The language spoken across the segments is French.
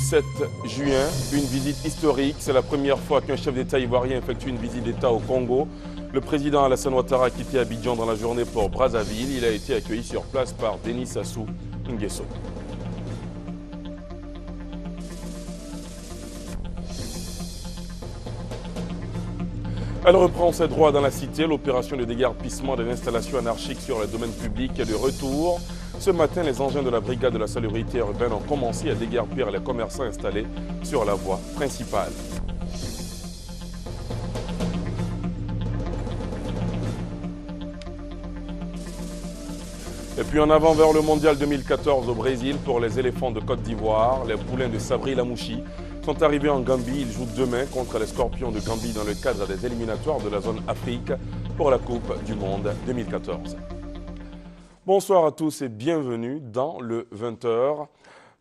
17 juin, une visite historique. C'est la première fois qu'un chef d'État ivoirien effectue une visite d'État au Congo. Le président Alassane Ouattara a quitté Abidjan dans la journée pour Brazzaville. Il a été accueilli sur place par Denis Sassou Nguesso. Elle reprend ses droits dans la cité. L'opération de déguerpissement des installations anarchiques sur le domaine public est de retour. Ce matin, les engins de la brigade de la salubrité urbaine ont commencé à déguerpir les commerçants installés sur la voie principale. Et puis en avant vers le mondial 2014 au Brésil pour les éléphants de Côte d'Ivoire, les poulains de Sabri Lamouchi sont arrivés en Gambie. Ils jouent demain contre les Scorpions de Gambie dans le cadre des éliminatoires de la zone Afrique pour la Coupe du Monde 2014. Bonsoir à tous et bienvenue dans le 20h.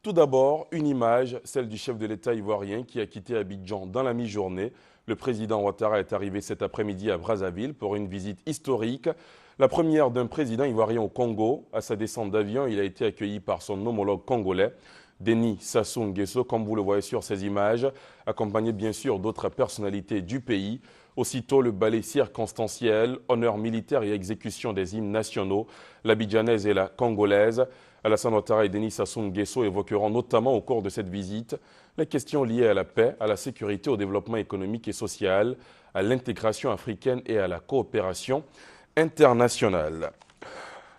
Tout d'abord, une image, celle du chef de l'État ivoirien qui a quitté Abidjan dans la mi-journée. Le président Ouattara est arrivé cet après-midi à Brazzaville pour une visite historique. La première d'un président ivoirien au Congo. À sa descente d'avion, il a été accueilli par son homologue congolais, Denis Sassou Nguesso, comme vous le voyez sur ces images, accompagné bien sûr d'autres personnalités du pays. Aussitôt, le ballet circonstanciel, honneur militaire et exécution des hymnes nationaux, l'abidjanaise et la congolaise. Alassane Ouattara et Denis Sassou Nguesso évoqueront notamment au cours de cette visite les questions liées à la paix, à la sécurité, au développement économique et social, à l'intégration africaine et à la coopération internationale.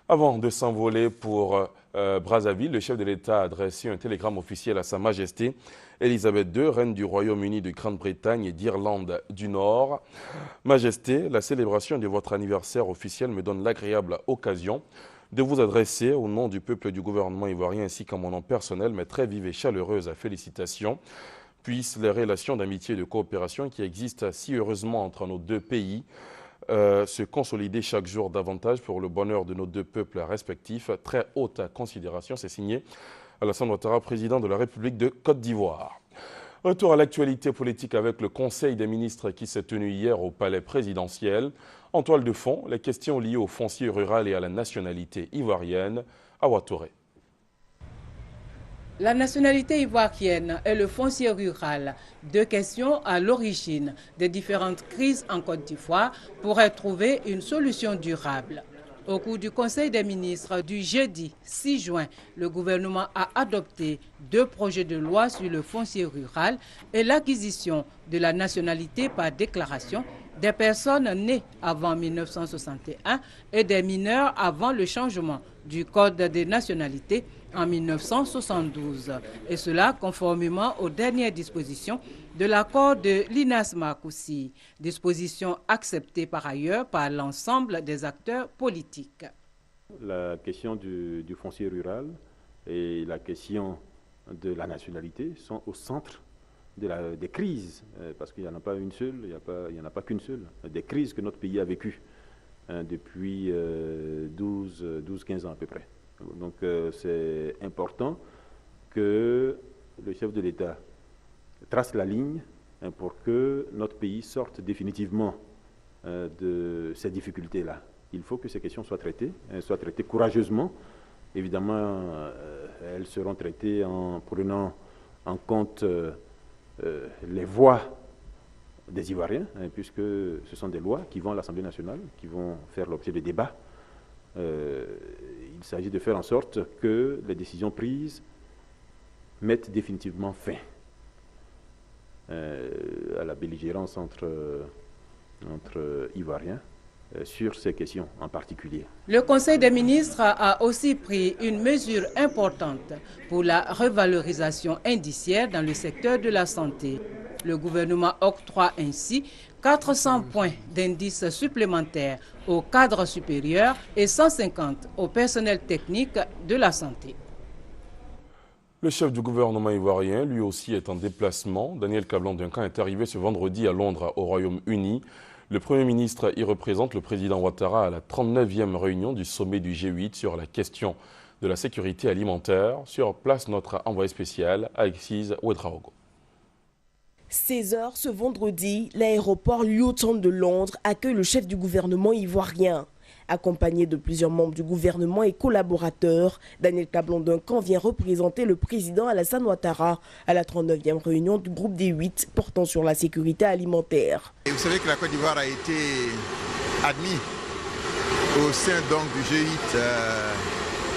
Avant de s'envoler pour Brazzaville, le chef de l'État a adressé un télégramme officiel à Sa Majesté Elisabeth II, reine du Royaume-Uni de Grande-Bretagne et d'Irlande du Nord. Majesté, la célébration de votre anniversaire officiel me donne l'agréable occasion de vous adresser au nom du peuple et du gouvernement ivoirien ainsi qu'en mon nom personnel mes très vives et chaleureuses félicitations. Puissent les relations d'amitié et de coopération qui existent si heureusement entre nos deux pays se consolider chaque jour davantage pour le bonheur de nos deux peuples respectifs. Très haute considération, c'est signé Alassane Ouattara, président de la République de Côte d'Ivoire. Retour à l'actualité politique avec le Conseil des ministres qui s'est tenu hier au palais présidentiel. En toile de fond, les questions liées au foncier rural et à la nationalité ivoirienne. À Ouattoré. La nationalité ivoirienne et le foncier rural, deux questions à l'origine des différentes crises en Côte d'Ivoire, pourraient trouver une solution durable. Au cours du Conseil des ministres du jeudi 6 juin, le gouvernement a adopté deux projets de loi sur le foncier rural et l'acquisition de la nationalité par déclaration des personnes nées avant 1961 et des mineurs avant le changement du Code des nationalités en 1972. Et cela conformément aux dernières dispositions de l'accord de l'INAS-Marcoussis, dispositions acceptées par ailleurs par l'ensemble des acteurs politiques. La question du foncier rural et la question de la nationalité sont au centre des crises, parce qu'il n'y en a pas une seule, il n'y en a pas qu'une seule, des crises que notre pays a vécues depuis 12-15 ans à peu près. Donc c'est important que le chef de l'État trace la ligne pour que notre pays sorte définitivement de ces difficultés-là. Il faut que ces questions soient traitées courageusement. Évidemment, elles seront traitées en prenant en compte les voix des Ivoiriens, puisque ce sont des lois qui vont à l'Assemblée nationale, qui vont faire l'objet de débats. Il s'agit de faire en sorte que les décisions prises mettent définitivement fin à la belligérance entre Ivoiriens sur ces questions en particulier. Le Conseil des ministres a aussi pris une mesure importante pour la revalorisation indiciaire dans le secteur de la santé. Le gouvernement octroie ainsi 400 points d'indice supplémentaires aux cadres supérieurs et 150 au personnel technique de la santé. Le chef du gouvernement ivoirien, lui aussi, est en déplacement. Daniel Kablan-Duncan est arrivé ce vendredi à Londres, au Royaume-Uni. Le Premier ministre y représente le président Ouattara à la 39e réunion du sommet du G8 sur la question de la sécurité alimentaire. Sur place, notre envoyé spécial, Alexis Ouedraogo. 16h ce vendredi, l'aéroport Luton de Londres accueille le chef du gouvernement ivoirien. Accompagné de plusieurs membres du gouvernement et collaborateurs, Daniel Kablan-Duncan vient représenter le président Alassane Ouattara à la 39e réunion du groupe des 8 portant sur la sécurité alimentaire. Et vous savez que la Côte d'Ivoire a été admise au sein donc, du G8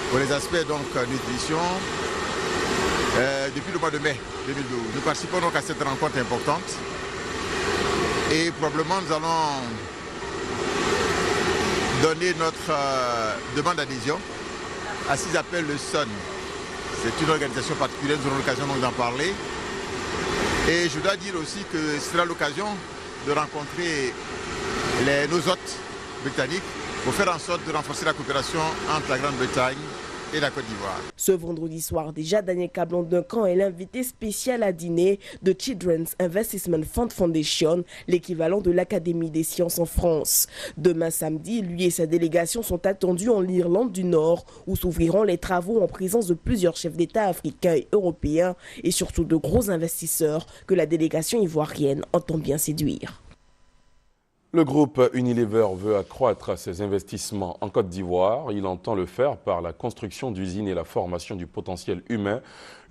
pour les aspects donc, nutrition depuis le mois de mai 2012. Nous participons donc à cette rencontre importante et probablement nous allons donner notre demande d'adhésion à ce qu'ils appellent le SON. C'est une organisation particulière, nous aurons l'occasion d'en parler. Et je dois dire aussi que ce sera l'occasion de rencontrer nos hôtes britanniques pour faire en sorte de renforcer la coopération entre la Grande-Bretagne et la Côte d'Ivoire. Ce vendredi soir déjà, Daniel Kablan-Duncan est l'invité spécial à dîner de Children's Investment Fund Foundation, l'équivalent de l'Académie des sciences en France. Demain samedi, lui et sa délégation sont attendus en Irlande du Nord, où s'ouvriront les travaux en présence de plusieurs chefs d'État africains et européens, et surtout de gros investisseurs que la délégation ivoirienne entend bien séduire. Le groupe Unilever veut accroître ses investissements en Côte d'Ivoire. Il entend le faire par la construction d'usines et la formation du potentiel humain.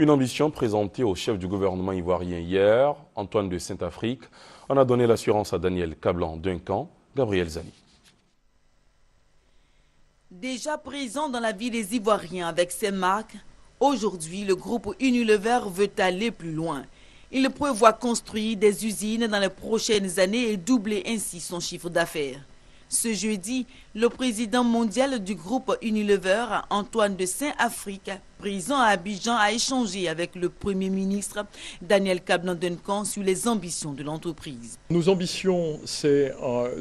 Une ambition présentée au chef du gouvernement ivoirien hier, Antoine de Saint-Afrique. On a donné l'assurance à Daniel Kablan-Duncan, Gabriel Zani. Déjà présent dans la vie des Ivoiriens avec ses marques, aujourd'hui le groupe Unilever veut aller plus loin. Il prévoit construire des usines dans les prochaines années et doubler ainsi son chiffre d'affaires. Ce jeudi, le président mondial du groupe Unilever, Antoine de Saint-Afrique, présent à Abidjan, a échangé avec le Premier ministre Daniel Kablan-Duncan sur les ambitions de l'entreprise. Nos ambitions, c'est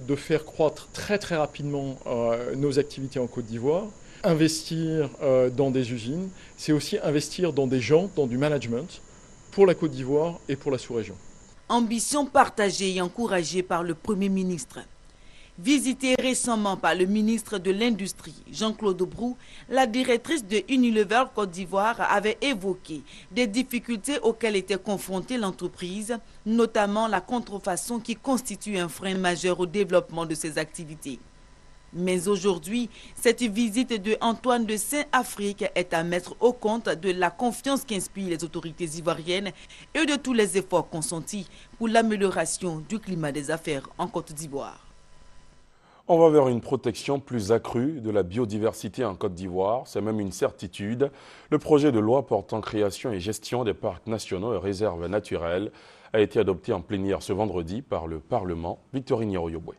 de faire croître très rapidement nos activités en Côte d'Ivoire. Investir dans des usines, c'est aussi investir dans des gens, dans du management, pour la Côte d'Ivoire et pour la sous-région. Ambition partagée et encouragée par le Premier ministre. Visitée récemment par le ministre de l'Industrie, Jean-Claude Brou, la directrice de Unilever Côte d'Ivoire avait évoqué des difficultés auxquelles était confrontée l'entreprise, notamment la contrefaçon qui constitue un frein majeur au développement de ses activités. Mais aujourd'hui, cette visite de Antoine de Saint-Afrique est à mettre au compte de la confiance qu'inspirent les autorités ivoiriennes et de tous les efforts consentis pour l'amélioration du climat des affaires en Côte d'Ivoire. On va vers une protection plus accrue de la biodiversité en Côte d'Ivoire. C'est même une certitude. Le projet de loi portant création et gestion des parcs nationaux et réserves naturelles a été adopté en plénière ce vendredi par le Parlement. Victorine Yoroyobwe.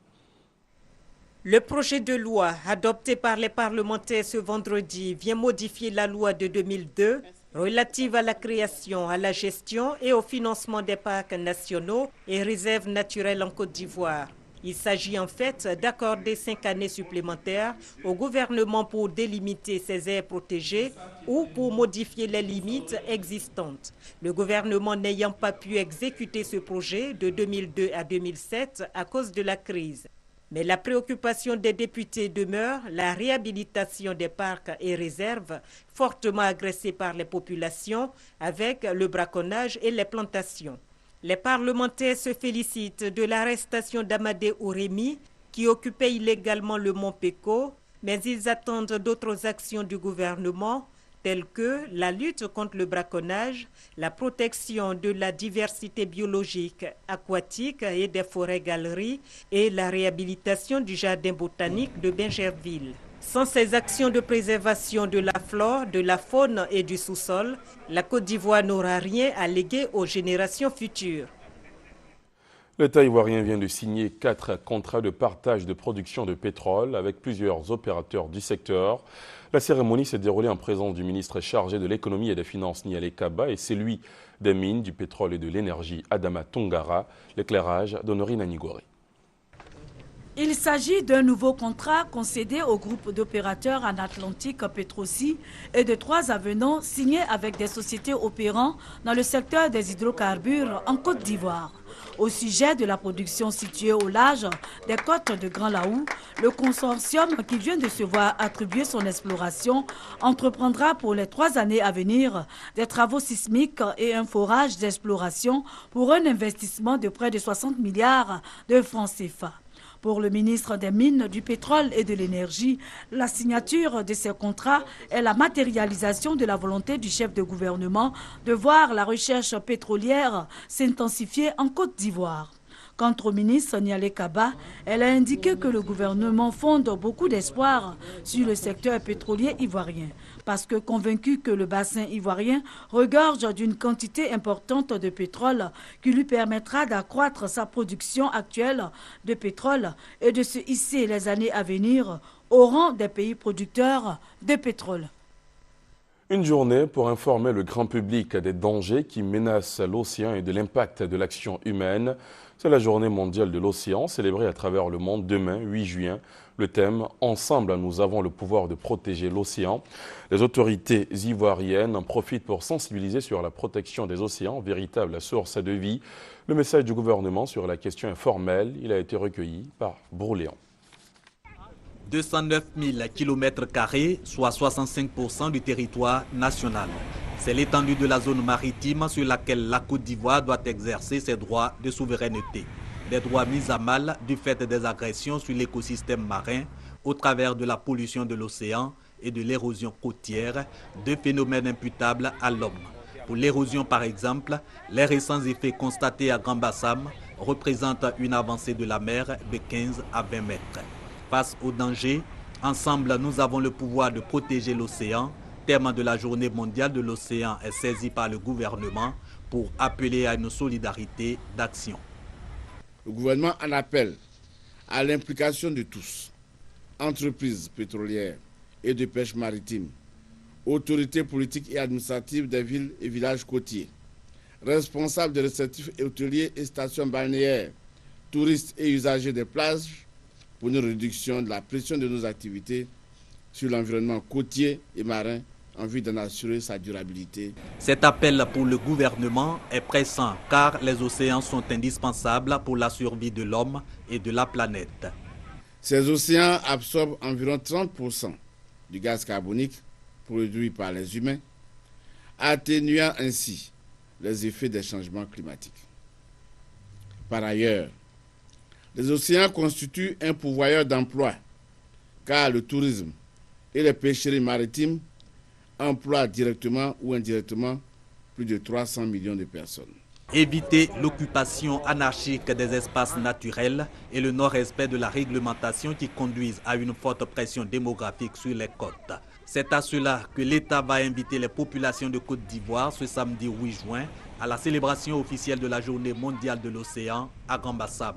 Le projet de loi adopté par les parlementaires ce vendredi vient modifier la loi de 2002 relative à la création, à la gestion et au financement des parcs nationaux et réserves naturelles en Côte d'Ivoire. Il s'agit en fait d'accorder 5 années supplémentaires au gouvernement pour délimiter ces aires protégées ou pour modifier les limites existantes. Le gouvernement n'ayant pas pu exécuter ce projet de 2002 à 2007 à cause de la crise. Mais la préoccupation des députés demeure la réhabilitation des parcs et réserves fortement agressés par les populations avec le braconnage et les plantations. Les parlementaires se félicitent de l'arrestation d'Amadé Ourémi qui occupait illégalement le mont Péco, mais ils attendent d'autres actions du gouvernement telles que la lutte contre le braconnage, la protection de la diversité biologique aquatique et des forêts-galeries et la réhabilitation du jardin botanique de Bingerville. Sans ces actions de préservation de la flore, de la faune et du sous-sol, la Côte d'Ivoire n'aura rien à léguer aux générations futures. L'État ivoirien vient de signer 4 contrats de partage de production de pétrole avec plusieurs opérateurs du secteur. La cérémonie s'est déroulée en présence du ministre chargé de l'économie et des finances Nialé Kaba et celui des mines, du pétrole et de l'énergie Adama Tongara. L'éclairage d'Honorine Anigori. Il s'agit d'un nouveau contrat concédé au groupe d'opérateurs en Atlantique Petrosi et de 3 avenants signés avec des sociétés opérant dans le secteur des hydrocarbures en Côte d'Ivoire. Au sujet de la production située au large des côtes de Grand Laou, le consortium qui vient de se voir attribuer son exploration entreprendra pour les 3 années à venir des travaux sismiques et un forage d'exploration pour un investissement de près de 60 milliards de francs CFA. Pour le ministre des Mines, du Pétrole et de l'Énergie, la signature de ces contrats est la matérialisation de la volonté du chef de gouvernement de voir la recherche pétrolière s'intensifier en Côte d'Ivoire. Quant au ministre Nialé Kaba, elle a indiqué que le gouvernement fonde beaucoup d'espoir sur le secteur pétrolier ivoirien, parce que convaincu que le bassin ivoirien regorge d'une quantité importante de pétrole qui lui permettra d'accroître sa production actuelle de pétrole et de se hisser les années à venir au rang des pays producteurs de pétrole. Une journée pour informer le grand public des dangers qui menacent l'océan et de l'impact de l'action humaine. C'est la journée mondiale de l'océan, célébrée à travers le monde demain, 8 juin. Le thème « Ensemble, nous avons le pouvoir de protéger l'océan ». Les autorités ivoiriennes en profitent pour sensibiliser sur la protection des océans, véritable source de vie. Le message du gouvernement sur la question est formel. Il a été recueilli par Brouléon. 209 000 km², soit 65% du territoire national. C'est l'étendue de la zone maritime sur laquelle la Côte d'Ivoire doit exercer ses droits de souveraineté. Des droits mis à mal du fait des agressions sur l'écosystème marin au travers de la pollution de l'océan et de l'érosion côtière, deux phénomènes imputables à l'homme. Pour l'érosion par exemple, les récents effets constatés à Grand Bassam représentent une avancée de la mer de 15 à 20 mètres. Face au danger, ensemble nous avons le pouvoir de protéger l'océan. Thème de la journée mondiale de l'océan est saisi par le gouvernement pour appeler à une solidarité d'action. Le gouvernement en appelle à l'implication de tous, entreprises pétrolières et de pêche maritime, autorités politiques et administratives des villes et villages côtiers, responsables des réceptifs hôteliers et stations balnéaires, touristes et usagers des plages, pour une réduction de la pression de nos activités sur l'environnement côtier et marin en vue d'en assurer sa durabilité. Cet appel pour le gouvernement est pressant car les océans sont indispensables pour la survie de l'homme et de la planète. Ces océans absorbent environ 30% du gaz carbonique produit par les humains, atténuant ainsi les effets des changements climatiques. Par ailleurs, les océans constituent un pourvoyeur d'emplois, car le tourisme et les pêcheries maritimes emploient directement ou indirectement plus de 300 millions de personnes. Éviter l'occupation anarchique des espaces naturels et le non-respect de la réglementation qui conduisent à une forte pression démographique sur les côtes. C'est à cela que l'État va inviter les populations de Côte d'Ivoire ce samedi 8 juin à la célébration officielle de la Journée mondiale de l'océan à Grand Bassam.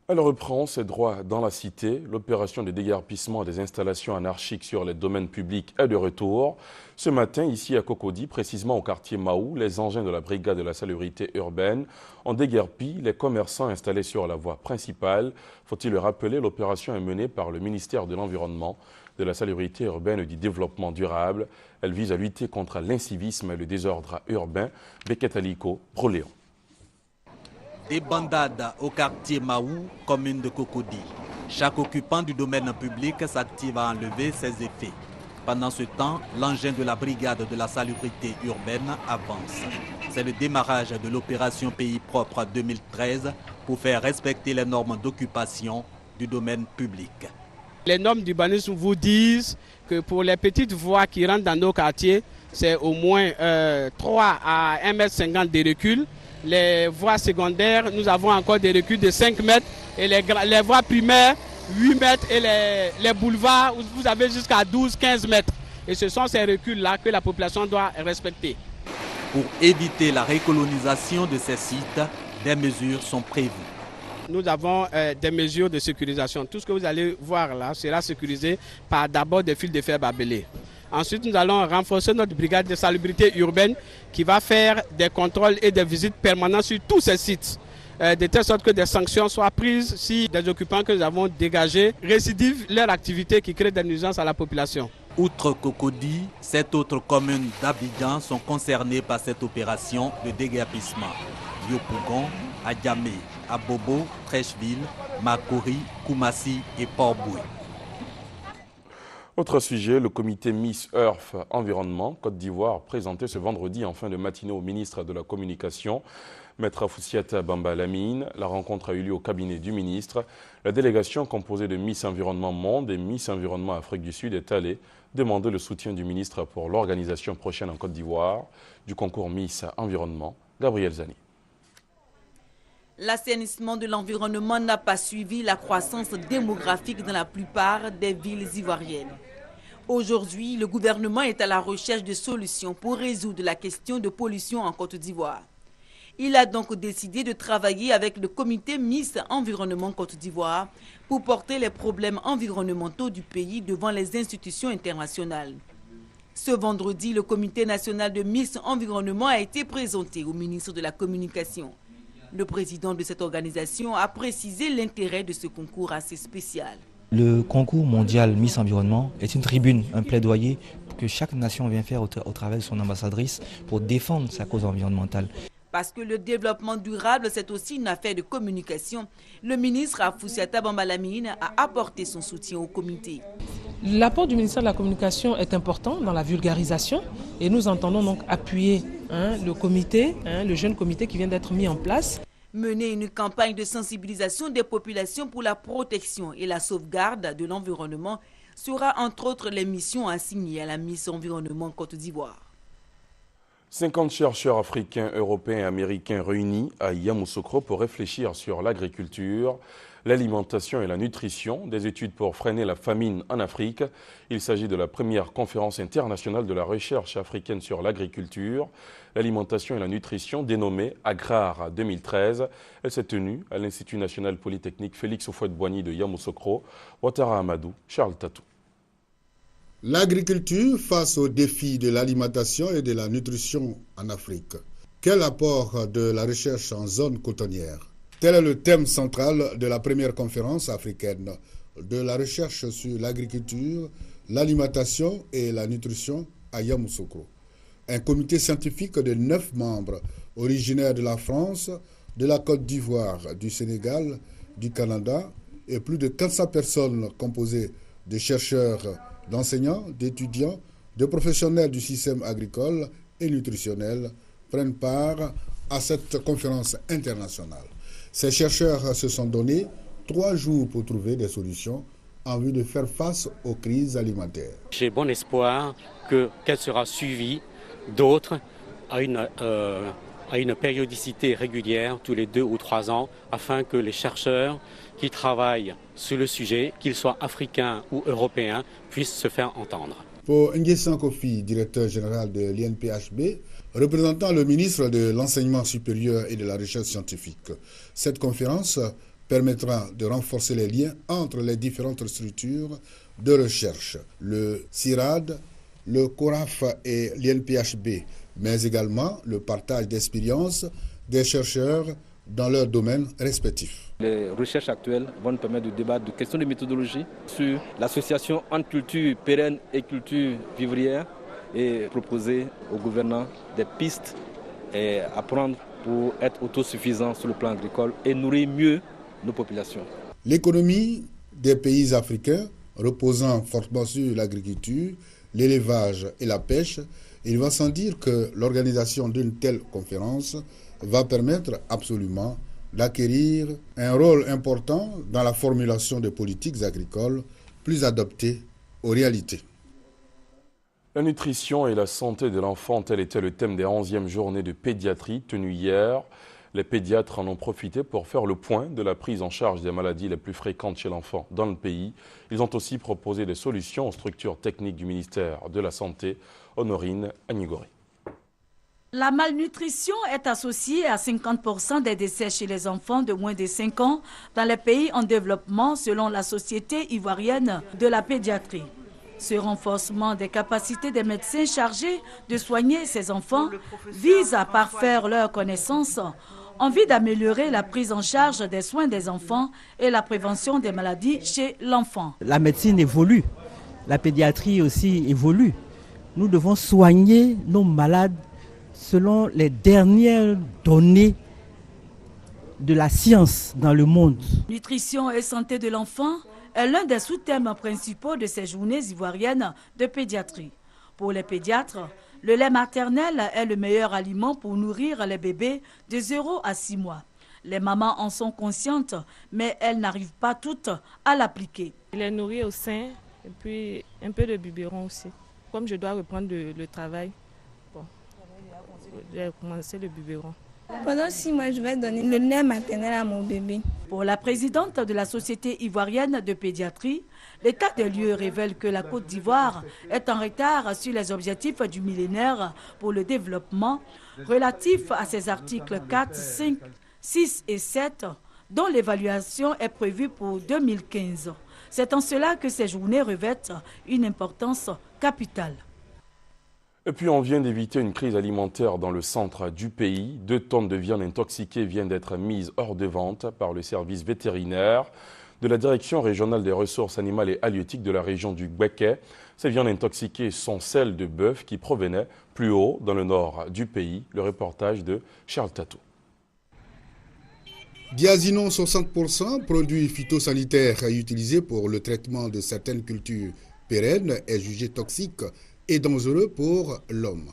Elle reprend ses droits dans la cité. L'opération de déguerpissement des installations anarchiques sur les domaines publics est de retour. Ce matin, ici à Cocody, précisément au quartier Mahou, les engins de la brigade de la salubrité urbaine ont déguerpi les commerçants installés sur la voie principale. Faut-il le rappeler, l'opération est menée par le ministère de l'Environnement, de la salubrité urbaine et du développement durable. Elle vise à lutter contre l'incivisme et le désordre urbain. Beket Aliko, Proléon. Des bandades au quartier Mahou, commune de Cocody. Chaque occupant du domaine public s'active à enlever ses effets. Pendant ce temps, l'engin de la brigade de la salubrité urbaine avance. C'est le démarrage de l'opération Pays propre 2013 pour faire respecter les normes d'occupation du domaine public. Les normes d'urbanisme vous disent que pour les petites voies qui rentrent dans nos quartiers, c'est au moins 3 à 1,50 m de recul. Les voies secondaires, nous avons encore des reculs de 5 mètres et les voies primaires, 8 mètres et les boulevards, vous avez jusqu'à 12-15 mètres. Et ce sont ces reculs-là que la population doit respecter. Pour éviter la récolonisation de ces sites, des mesures sont prévues. Nous avons des mesures de sécurisation. Tout ce que vous allez voir là sera sécurisé par d'abord des fils de fer barbelés. Ensuite, nous allons renforcer notre brigade de salubrité urbaine qui va faire des contrôles et des visites permanentes sur tous ces sites, de telle sorte que des sanctions soient prises si des occupants que nous avons dégagés récidivent leur activité qui crée des nuisances à la population. Outre Cocody, 7 autres communes d'Abidjan sont concernées par cette opération de déguerpissement. Yopougon, Adjamé, Abobo, Trècheville, Makori, Koumassi et Port-Boué. Autre sujet, le comité Miss Earth Environnement Côte d'Ivoire présenté ce vendredi en fin de matinée au ministre de la Communication, Maître Foussiata Bamba Lamine. La rencontre a eu lieu au cabinet du ministre. La délégation composée de Miss Environnement Monde et Miss Environnement Afrique du Sud est allée demander le soutien du ministre pour l'organisation prochaine en Côte d'Ivoire du concours Miss Environnement. Gabriel Zani. L'assainissement de l'environnement n'a pas suivi la croissance démographique dans la plupart des villes ivoiriennes. Aujourd'hui, le gouvernement est à la recherche de solutions pour résoudre la question de pollution en Côte d'Ivoire. Il a donc décidé de travailler avec le comité Miss Environnement Côte d'Ivoire pour porter les problèmes environnementaux du pays devant les institutions internationales. Ce vendredi, le comité national de Miss Environnement a été présenté au ministre de la Communication. Le président de cette organisation a précisé l'intérêt de ce concours assez spécial. Le concours mondial Miss Environnement est une tribune, un plaidoyer que chaque nation vient faire au travers de son ambassadrice pour défendre sa cause environnementale. Parce que le développement durable, c'est aussi une affaire de communication, le ministre Foussiata Bamba Lamine a apporté son soutien au comité. L'apport du ministère de la Communication est important dans la vulgarisation et nous entendons donc appuyer le comité, le jeune comité qui vient d'être mis en place. Mener une campagne de sensibilisation des populations pour la protection et la sauvegarde de l'environnement sera entre autres les missions assignées à la Miss Environnement Côte d'Ivoire. 50 chercheurs africains, européens et américains réunis à Yamoussoukro pour réfléchir sur l'agriculture, l'alimentation et la nutrition, des études pour freiner la famine en Afrique. Il s'agit de la première conférence internationale de la recherche africaine sur l'agriculture, l'alimentation et la nutrition, dénommée Agrare 2013. Elle s'est tenue à l'Institut national polytechnique Félix Houphouët-Boigny de Yamoussoukro. Ouattara Amadou, Charles Tatou. L'agriculture face aux défis de l'alimentation et de la nutrition en Afrique. Quel apport de la recherche en zone cotonnière? Tel est le thème central de la première conférence africaine de la recherche sur l'agriculture, l'alimentation et la nutrition à Yamoussoukro. Un comité scientifique de 9 membres originaires de la France, de la Côte d'Ivoire, du Sénégal, du Canada et plus de 400 personnes composées de chercheurs, d'enseignants, d'étudiants, de professionnels du système agricole et nutritionnel prennent part à cette conférence internationale. Ces chercheurs se sont donnés 3 jours pour trouver des solutions en vue de faire face aux crises alimentaires. J'ai bon espoir qu'elle sera suivie d'autres à une périodicité régulière, tous les 2 ou 3 ans, afin que les chercheurs qui travaillent sur le sujet, qu'ils soient africains ou européens, puissent se faire entendre. Pour Nguessan Kofi, directeur général de l'INPHB, représentant le ministre de l'Enseignement supérieur et de la recherche scientifique, cette conférence permettra de renforcer les liens entre les différentes structures de recherche, le CIRAD, le CORAF et l'INPHB, mais également le partage d'expériences des chercheurs dans leurs domaines respectifs. Les recherches actuelles vont nous permettre de débattre de questions de méthodologie sur l'association entre culture pérenne et culture vivrière et proposer aux gouvernants des pistes à prendre pour être autosuffisants sur le plan agricole et nourrir mieux nos populations. L'économie des pays africains reposant fortement sur l'agriculture, l'élevage et la pêche, il va sans dire que l'organisation d'une telle conférence va permettre absolument d'acquérir un rôle important dans la formulation de politiques agricoles plus adaptées aux réalités. La nutrition et la santé de l'enfant, tel était le thème des 11e journées de pédiatrie tenues hier. Les pédiatres en ont profité pour faire le point de la prise en charge des maladies les plus fréquentes chez l'enfant dans le pays. Ils ont aussi proposé des solutions aux structures techniques du ministère de la Santé. Honorine Agnigori. La malnutrition est associée à 50% des décès chez les enfants de moins de 5 ans dans les pays en développement selon la Société ivoirienne de la pédiatrie. Ce renforcement des capacités des médecins chargés de soigner ces enfants vise à parfaire leurs connaissances en vue d'améliorer la prise en charge des soins des enfants et la prévention des maladies chez l'enfant. La médecine évolue, la pédiatrie aussi évolue. Nous devons soigner nos malades selon les dernières données de la science dans le monde. Nutrition et santé de l'enfant est l'un des sous-thèmes principaux de ces journées ivoiriennes de pédiatrie. Pour les pédiatres, le lait maternel est le meilleur aliment pour nourrir les bébés de 0 à 6 mois. Les mamans en sont conscientes, mais elles n'arrivent pas toutes à l'appliquer. Je les nourris au sein et puis un peu de biberon aussi. Comme je dois reprendre le travail, j'ai commencé le biberon. Pendant 6 mois, je vais donner le lait maternel à mon bébé. Pour la présidente de la Société ivoirienne de pédiatrie, l'état des lieux révèle que la Côte d'Ivoire est en retard sur les objectifs du millénaire pour le développement relatifs à ses articles 4, 5, 6 et 7, dont l'évaluation est prévue pour 2015. C'est en cela que ces journées revêtent une importance capitale. Et puis on vient d'éviter une crise alimentaire dans le centre du pays. 2 tonnes de viande intoxiquée viennent d'être mises hors de vente par le service vétérinaire de la Direction régionale des ressources animales et halieutiques de la région du Béquet. Ces viandes intoxiquées sont celles de bœuf qui provenaient plus haut dans le nord du pays. Le reportage de Charles Tatou. Diazinon 60%, produit phytosanitaire utilisé pour le traitement de certaines cultures pérennes, est jugé toxique et dangereux pour l'homme.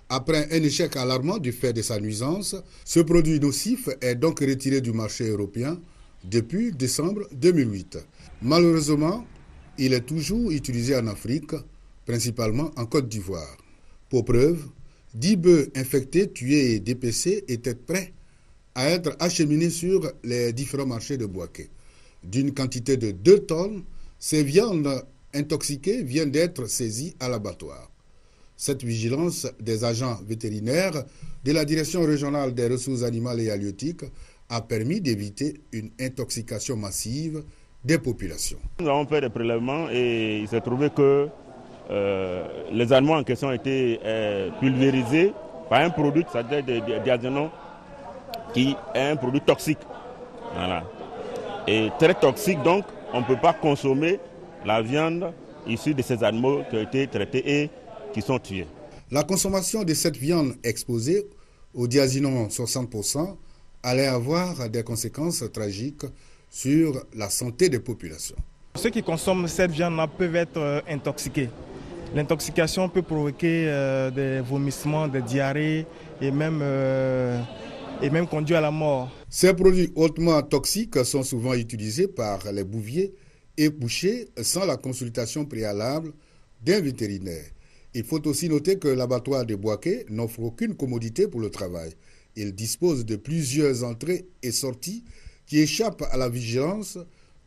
Après un échec alarmant du fait de sa nuisance, ce produit nocif est donc retiré du marché européen depuis décembre 2008. Malheureusement, il est toujours utilisé en Afrique, principalement en Côte d'Ivoire. Pour preuve, 10 bœufs infectés, tués et dépecés étaient prêts à être acheminés sur les différents marchés de Bouaké. D'une quantité de 2 tonnes, ces viandes intoxiquées viennent d'être saisies à l'abattoir. Cette vigilance des agents vétérinaires de la Direction régionale des ressources animales et halieutiques a permis d'éviter une intoxication massive des populations. Nous avons fait des prélèvements et il s'est trouvé que les animaux en question étaient pulvérisés par un produit, c'est-à-dire de diazinon, qui est un produit toxique. Voilà. Et très toxique, donc on ne peut pas consommer la viande issue de ces animaux qui ont été traités et qui sont tués. La consommation de cette viande exposée au diazinon 60% allait avoir des conséquences tragiques sur la santé des populations. Ceux qui consomment cette viande peuvent être intoxiqués. L'intoxication peut provoquer des vomissements, des diarrhées et même conduire à la mort. Ces produits hautement toxiques sont souvent utilisés par les bouviers et bouchers sans la consultation préalable d'un vétérinaire. Il faut aussi noter que l'abattoir de Bouaké n'offre aucune commodité pour le travail. Il dispose de plusieurs entrées et sorties qui échappent à la vigilance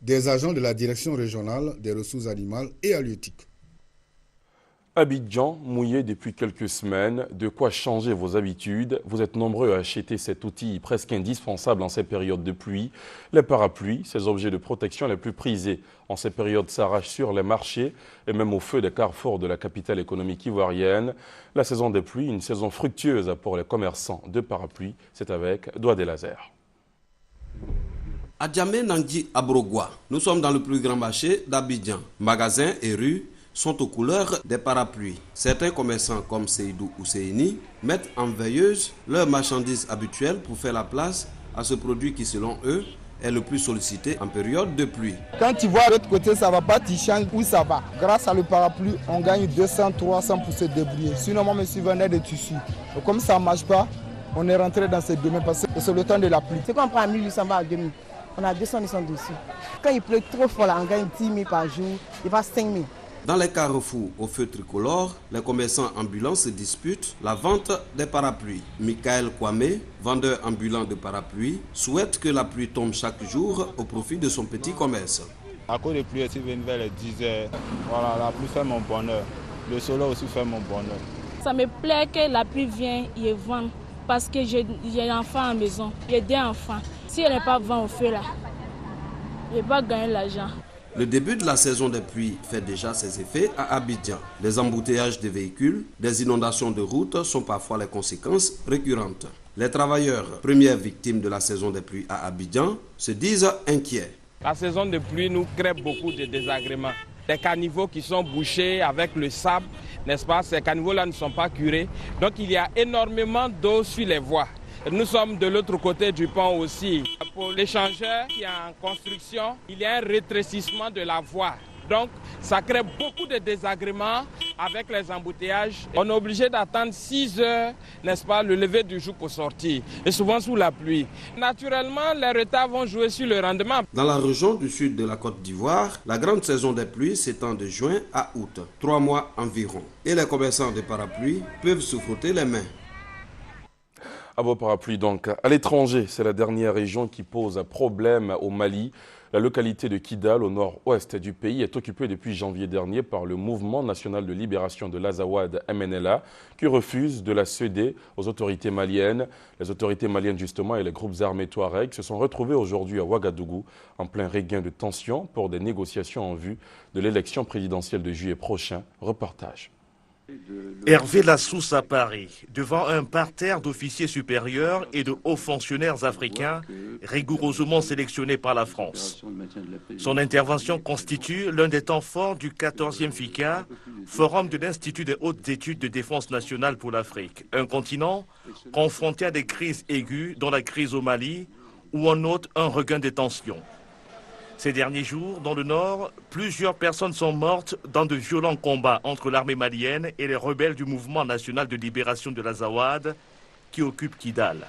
des agents de la Direction régionale des ressources animales et halieutiques. Abidjan, mouillé depuis quelques semaines, de quoi changer vos habitudes. Vous êtes nombreux à acheter cet outil presque indispensable en ces périodes de pluie. Les parapluies, ces objets de protection les plus prisés en ces périodes, s'arrachent sur les marchés et même au feu des carrefours de la capitale économique ivoirienne. La saison des pluies, une saison fructueuse pour les commerçants de parapluies. C'est avec Doigt des Lasers. À Djamé Nangui Abrogwa, nous sommes dans le plus grand marché d'Abidjan. Magasins et rues sont aux couleurs des parapluies. Certains commerçants comme Seydou ou Seini mettent en veilleuse leurs marchandises habituelles pour faire la place à ce produit qui, selon eux, est le plus sollicité en période de pluie. Quand tu vois de l'autre côté, ça va pas, tu changes où ça va. Grâce à le parapluie, on gagne 200, 300 pour se débrouiller. Sinon, moi, je me suis vendu des tissus. Et comme ça ne marche pas, on est rentré dans ce domaine parce que c'est le temps de la pluie. C'est qu'on prend à 1800 à 2000. On a 200 dessus. Quand il pleut trop fort, là, on gagne 10 000 par jour, il passe 5 000. Dans les carrefours au feu tricolore, les commerçants ambulants se disputent la vente des parapluies. Michael Kwame, vendeur ambulant de parapluies, souhaite que la pluie tombe chaque jour au profit de son petit commerce. À cause de pluie, je suis venu vers les 10 heures. Voilà, la pluie fait mon bonheur. Le soleil aussi fait mon bonheur. Ça me plaît que la pluie vienne et vende parce que j'ai un enfant à la maison. J'ai 2 enfants. Si elle n'est pas vend au feu là, je ne vais pas gagner l'argent. Le début de la saison des pluies fait déjà ses effets à Abidjan. Les embouteillages de véhicules, des inondations de routes sont parfois les conséquences récurrentes. Les travailleurs, premières victimes de la saison des pluies à Abidjan, se disent inquiets. La saison de pluie nous crée beaucoup de désagréments. Des caniveaux qui sont bouchés avec le sable, n'est-ce pas? Ces caniveaux-là ne sont pas curés. Donc il y a énormément d'eau sur les voies. Nous sommes de l'autre côté du pont aussi. pour l'échangeur qui est en construction, il y a un rétrécissement de la voie. Donc, ça crée beaucoup de désagréments avec les embouteillages. On est obligé d'attendre 6 heures, n'est-ce pas, le lever du jour pour sortir, et souvent sous la pluie. Naturellement, les retards vont jouer sur le rendement. Dans la région du sud de la Côte d'Ivoire, la grande saison des pluies s'étend de juin à août, 3 mois environ. Et les commerçants de parapluies peuvent se frotter les mains. À vos parapluies donc. À l'étranger, c'est la dernière région qui pose problème au Mali. La localité de Kidal, au nord-ouest du pays, est occupée depuis janvier dernier par le Mouvement national de libération de l'Azawad MNLA, qui refuse de la céder aux autorités maliennes. Les autorités maliennes, justement, et les groupes armés Touareg se sont retrouvés aujourd'hui à Ouagadougou, en plein regain de tension pour des négociations en vue de l'élection présidentielle de juillet prochain. Reportage. Hervé Lassousse à Paris, devant un parterre d'officiers supérieurs et de hauts fonctionnaires africains rigoureusement sélectionnés par la France. Son intervention constitue l'un des temps forts du 14e FICA, forum de l'Institut des hautes études de défense nationale pour l'Afrique, un continent confronté à des crises aiguës, dont la crise au Mali, où on note un regain des tensions. Ces derniers jours, dans le nord, plusieurs personnes sont mortes dans de violents combats entre l'armée malienne et les rebelles du Mouvement national de libération de l'Azawad qui occupent Kidal.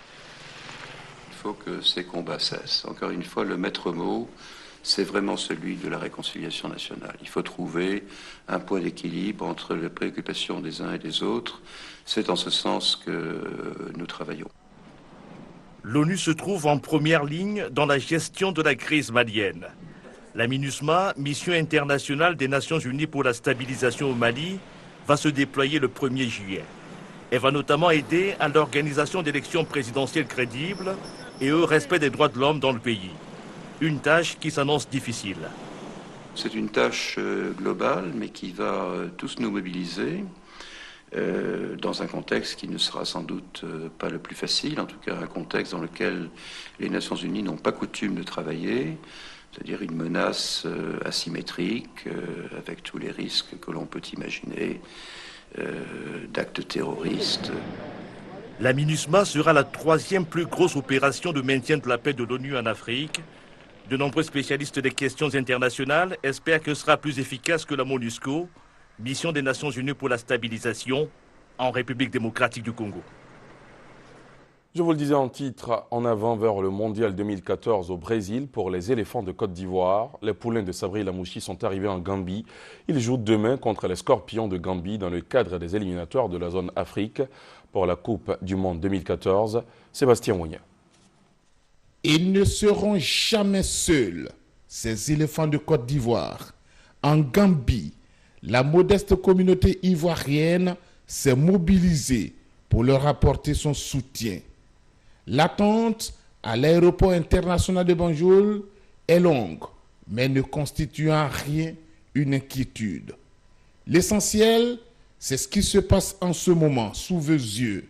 Il faut que ces combats cessent. Encore une fois, le maître mot, c'est vraiment celui de la réconciliation nationale. Il faut trouver un point d'équilibre entre les préoccupations des uns et des autres. C'est en ce sens que nous travaillons. L'ONU se trouve en première ligne dans la gestion de la crise malienne. La MINUSMA, mission internationale des Nations Unies pour la stabilisation au Mali, va se déployer le 1er juillet. Elle va notamment aider à l'organisation d'élections présidentielles crédibles et au respect des droits de l'homme dans le pays. Une tâche qui s'annonce difficile. C'est une tâche globale, mais qui va tous nous mobiliser. Dans un contexte qui ne sera sans doute pas le plus facile, en tout cas un contexte dans lequel les Nations Unies n'ont pas coutume de travailler, c'est-à-dire une menace asymétrique, avec tous les risques que l'on peut imaginer, d'actes terroristes. La MINUSMA sera la 3e plus grosse opération de maintien de la paix de l'ONU en Afrique. De nombreux spécialistes des questions internationales espèrent qu'elle sera plus efficace que la MONUSCO, mission des Nations Unies pour la stabilisation en République démocratique du Congo. Je vous le disais en titre, en avant vers le mondial 2014 au Brésil pour les éléphants de Côte d'Ivoire. Les poulains de Sabri Lamouchi sont arrivés en Gambie. Ils jouent demain contre les Scorpions de Gambie dans le cadre des éliminatoires de la zone Afrique pour la Coupe du Monde 2014. Sébastien Wounia. Ils ne seront jamais seuls, ces éléphants de Côte d'Ivoire. En Gambie, la modeste communauté ivoirienne s'est mobilisée pour leur apporter son soutien. L'attente à l'aéroport international de Banjul est longue, mais ne constitue en rien une inquiétude. L'essentiel, c'est ce qui se passe en ce moment sous vos yeux.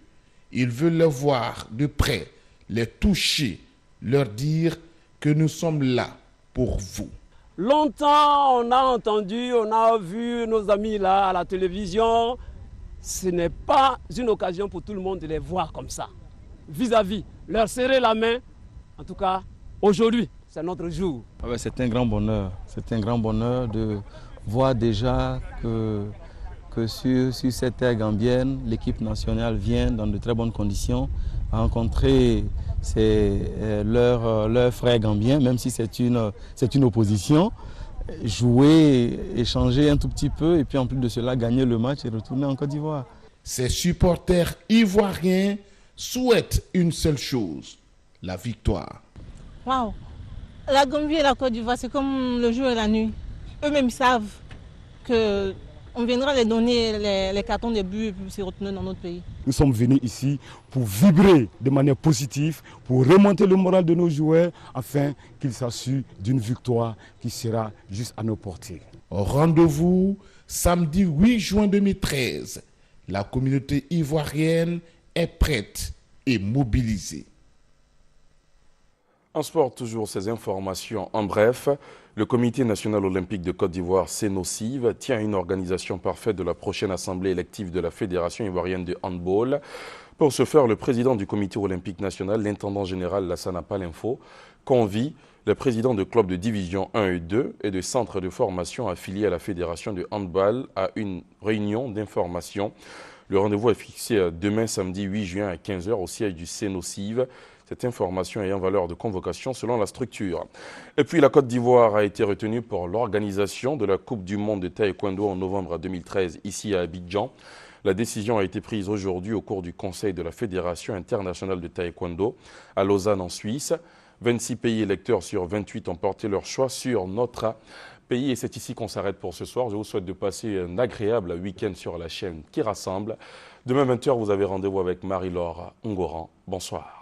Ils veulent les voir de près, les toucher, leur dire que nous sommes là pour vous. Longtemps, on a entendu, on a vu nos amis là à la télévision. Ce n'est pas une occasion pour tout le monde de les voir comme ça. Vis-à-vis, leur serrer la main. En tout cas, aujourd'hui, c'est notre jour. C'est un grand bonheur. C'est un grand bonheur de voir déjà que sur cette terre gambienne, l'équipe nationale vient dans de très bonnes conditions à rencontrer leurs frères gambiens, même si c'est une opposition, jouer, échanger un tout petit peu et puis en plus de cela gagner le match et retourner en Côte d'Ivoire. Ces supporters ivoiriens souhaitent une seule chose, la victoire. Waouh! La Gambie et la Côte d'Ivoire, c'est comme le jour et la nuit. Eux-mêmes savent qu'on viendra les donner les cartons de but et puis se retourner dans notre pays. Nous sommes venus ici pour vibrer de manière positive, pour remonter le moral de nos joueurs afin qu'ils s'assurent d'une victoire qui sera juste à nos portées. Rendez-vous samedi 8 juin 2013. La communauté ivoirienne est prête et mobilisée. En sport, toujours ces informations. En bref, le Comité national olympique de Côte d'Ivoire, CNOSIV, tient une organisation parfaite de la prochaine assemblée élective de la Fédération ivoirienne de handball. Pour ce faire, le président du comité olympique national, l'intendant général Lassana Palinfo, convie les présidents de clubs de division 1 et 2 et de centres de formation affiliés à la fédération de handball à une réunion d'information. Le rendez-vous est fixé demain samedi 8 juin à 15h au siège du CNOCIV. Cette information ayant valeur de convocation selon la structure. Et puis la Côte d'Ivoire a été retenue pour l'organisation de la Coupe du monde de taekwondo en novembre 2013 ici à Abidjan. La décision a été prise aujourd'hui au cours du Conseil de la Fédération internationale de taekwondo à Lausanne en Suisse. 26 pays électeurs sur 28 ont porté leur choix sur notre pays et c'est ici qu'on s'arrête pour ce soir. Je vous souhaite de passer un agréable week-end sur la chaîne qui rassemble. Demain 20h, vous avez rendez-vous avec Marie-Laure Ngoran. Bonsoir.